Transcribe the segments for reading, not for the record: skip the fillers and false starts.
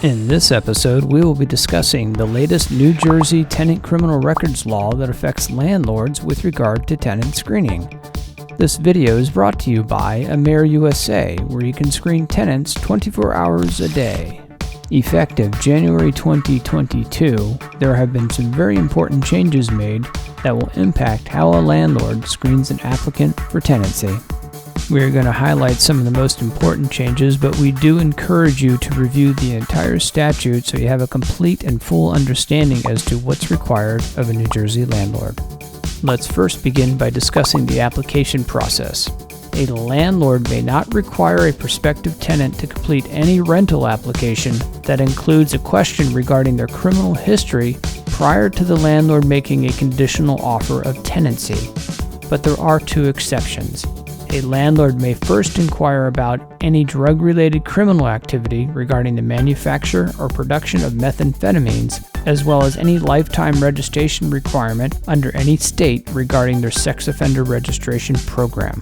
In this episode, we will be discussing the latest New Jersey tenant criminal records law that affects landlords with regard to tenant screening. This video is brought to you by Amer USA, where you can screen tenants 24 hours a day. Effective January 2022, there have been some very important changes made that will impact how a landlord screens an applicant for tenancy. We are going to highlight some of the most important changes, but we do encourage you to review the entire statute so you have a complete and full understanding as to what's required of a New Jersey landlord. Let's first begin by discussing the application process. A landlord may not require a prospective tenant to complete any rental application that includes a question regarding their criminal history prior to the landlord making a conditional offer of tenancy. But there are two exceptions. A landlord may first inquire about any drug-related criminal activity regarding the manufacture or production of methamphetamines, as well as any lifetime registration requirement under any state regarding their sex offender registration program.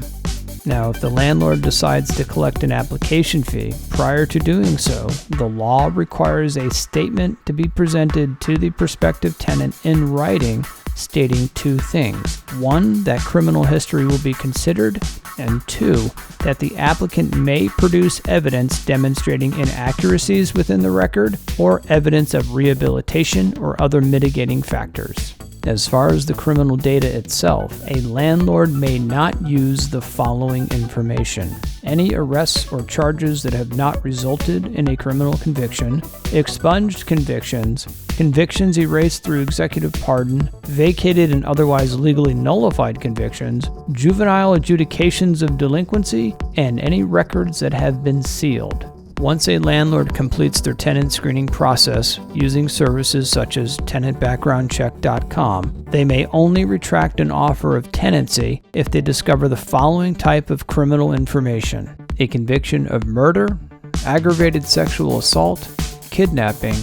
Now, if the landlord decides to collect an application fee, prior to doing so, the law requires a statement to be presented to the prospective tenant in writing stating two things. One, that criminal history will be considered, and two, that the applicant may produce evidence demonstrating inaccuracies within the record or evidence of rehabilitation or other mitigating factors. As far as the criminal data itself, a landlord may not use the following information: any arrests or charges that have not resulted in a criminal conviction, expunged convictions, convictions erased through executive pardon, vacated and otherwise legally nullified convictions, juvenile adjudications of delinquency, and any records that have been sealed. Once a landlord completes their tenant screening process using services such as tenantbackgroundcheck.com, they may only retract an offer of tenancy if they discover the following type of criminal information: a conviction of murder, aggravated sexual assault, kidnapping,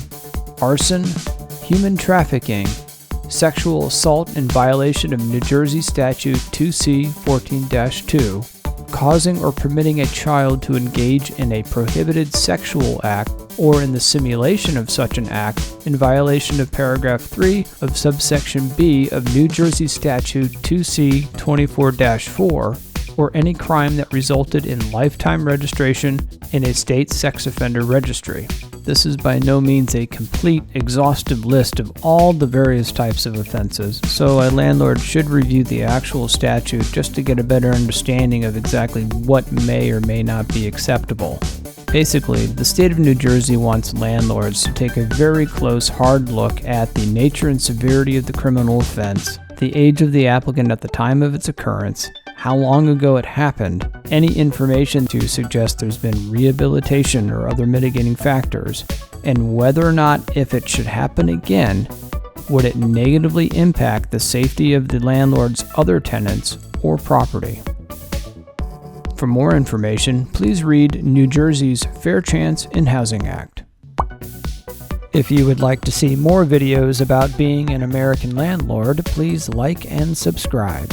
arson, human trafficking, sexual assault in violation of New Jersey Statute 2C 14-2, causing or permitting a child to engage in a prohibited sexual act or in the simulation of such an act in violation of paragraph 3 of subsection B of New Jersey Statute 2C 24-4, or any crime that resulted in lifetime registration in a state sex offender registry. This is by no means a complete, exhaustive list of all the various types of offenses, so a landlord should review the actual statute just to get a better understanding of exactly what may or may not be acceptable. Basically, the state of New Jersey wants landlords to take a very close, hard look at the nature and severity of the criminal offense, the age of the applicant at the time of its occurrence, how long ago it happened, any information to suggest there's been rehabilitation or other mitigating factors, and whether or not, if it should happen again, would it negatively impact the safety of the landlord's other tenants or property. For more information, please read New Jersey's Fair Chance in Housing Act. If you would like to see more videos about being an American landlord, please like and subscribe.